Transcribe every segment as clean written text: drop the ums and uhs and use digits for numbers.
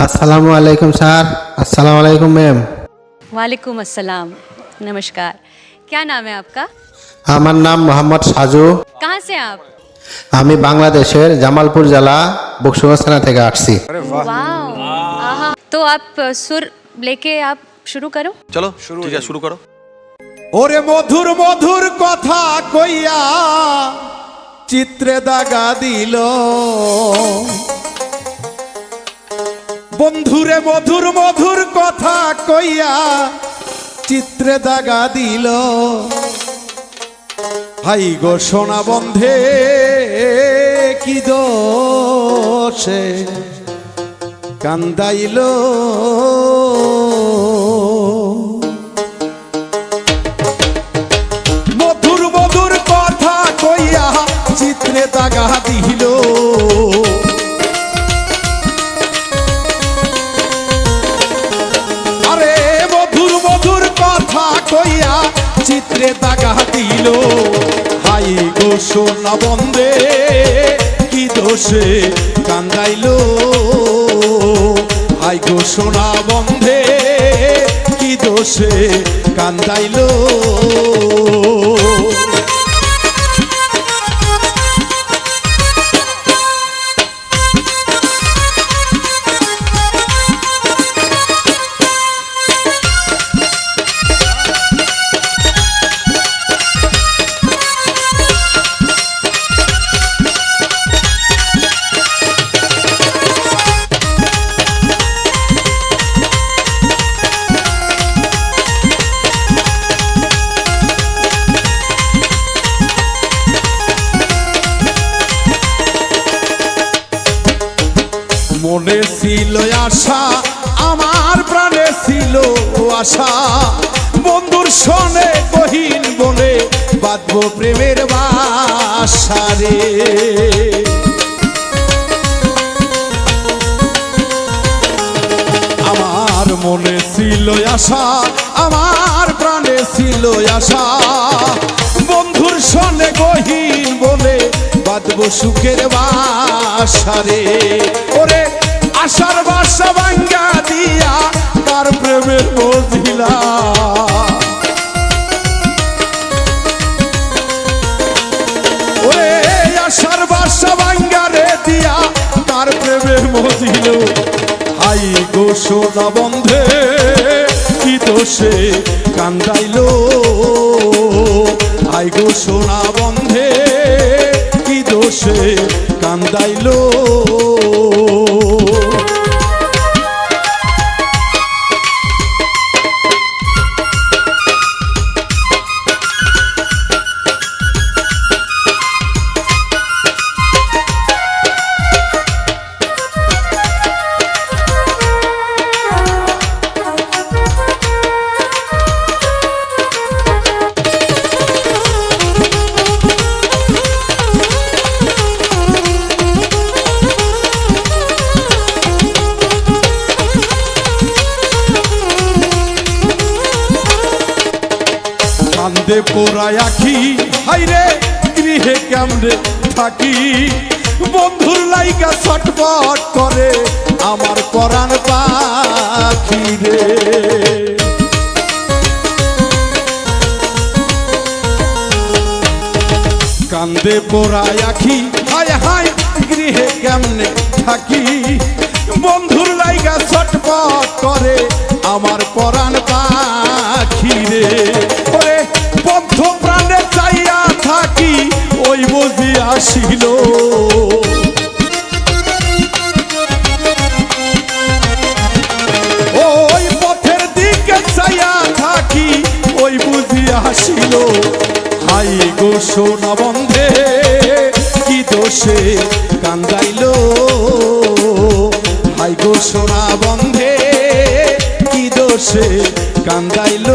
अस्सलामु अलैकुम सर। अस्सलामु अलैकुम मैम। वालेकुम अस्सलाम। नमस्कार। क्या नाम है आपका? আমার নাম মোহাম্মদ সাজু। कहाँ से आप? আমি বাংলাদেশের জামালপুর জেলা বকশিগঞ্জ থানা থেকে আসছি। वाह। आहा। तो आप सुर लेके आप शुरू करो। चलो ठीक है, शुरू करो। ওরে মধুর মধুর কথা কইয়া চিত্রে দাগা দিল, বন্ধুরে মধুর মধুর কথা কইয়া চিত্রে দাগা দিল। হাই গো সোনা বন্ধে কি দোষে কান্দাইল। মধুর মধুর কথা কইয়া চিত্রে দাগা দিল, আরে মধুর মধুর কথা কইয়া চিত্রে দাগা দিল। হাই গো সোনা বন্ধে কি দোষে কান্দাইল। হাই গো সোনা বন্ধে কি দোষে কান্দাইল। মনে ছিল আশা, আমার প্রাণে ছিল আশা, বন্ধুর সনে গহীন বনে বাঁধবো প্রেমের বাসা রে। আমার মনে ছিল আশা, আমার প্রাণে ছিল আশা, বন্ধুর সনে গহীন বনে বাঁধবো সুখের বাসা রে। ওরে আশার বাসা ভাঙ্গা দিয়া তার প্রেমের মজিলা, ওরে আশার বাসা ভাঙ্গা রে দিয়া তার প্রেমের মজিল। হাই গো সোনা বন্ধে কি দোষে কান্দাইল। হাই গো সোনা বন্ধে কি দোষে কান্দাইল। কান্দে পোড়ায় আখি, হাইরে গৃহে কেমনে থাকি, বন্ধুর লাইগা ছটফট করে আমার পরাণ পাখি রে। কান্দে পোড়ায় আখি, হায় হায় গৃহে কেমনে থাকি, বন্ধুর লাইগা ছটফট করে আমার পরাণ পাখি রে। ওরে বন্ধ প্রাণে চাইয়া থাকি ওই বুঝি আসিল। ওই পথের দিকে চাইয়া থাকি ওই বুঝি আসিল। হাই গো সোনা বন্ধে কি দোষে কান্দাইল। হাই গো সোনা বন্ধে কি দোষে কান্দাইল।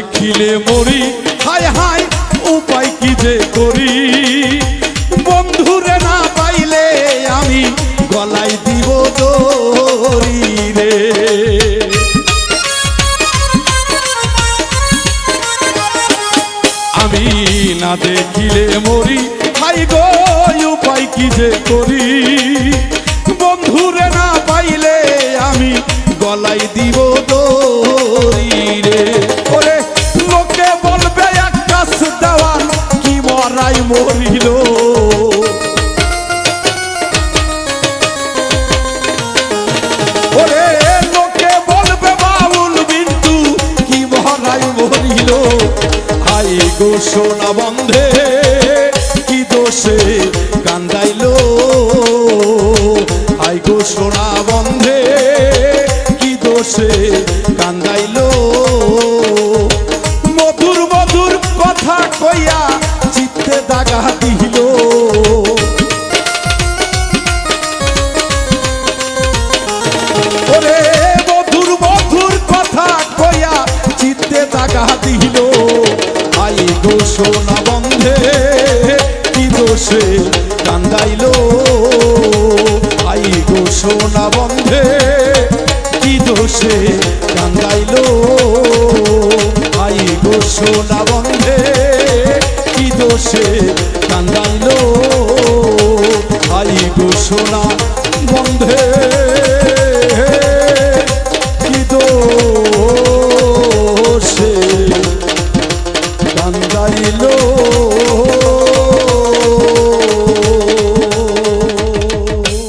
দেখিলে মরি হায় হায় উপায় কি যে করি বন্ধুরে না পাইলে আমি গলায় দিব দড়ি রে আমি না দেখিলে মরি হাই গো উপায় কি যে করি বন্ধুরে না পাইলে আমি গলায় দিব দড়ি রে ওরে লোকে বলবে আকাশ দেওয়ান কি মরাই মরিল ওরে লোকে বলবে বাউল বিন্দু কি মরাই মরিল হাই গো সোনা বন্ধে কি দোষে কান্দাইলো হাই গো সোনা বন্ধে কি দোষে কান্দাইলো মধুর মধুর কথা কইয়া চিত্তে দাগা দিল ওরে মধুর মধুর কথা কইয়া চিত্তে দাগা দিল আই গো সোনা বন্ধে কি দোষে কান্দাইলো আই গো সোনা বন্ধে কি দোষে কান্দাইলো আই গো সোনা বন্ধে কি দোষে কান্দাইলো আই গো সোনা বন্ধে কি দোষে কান্দাইলো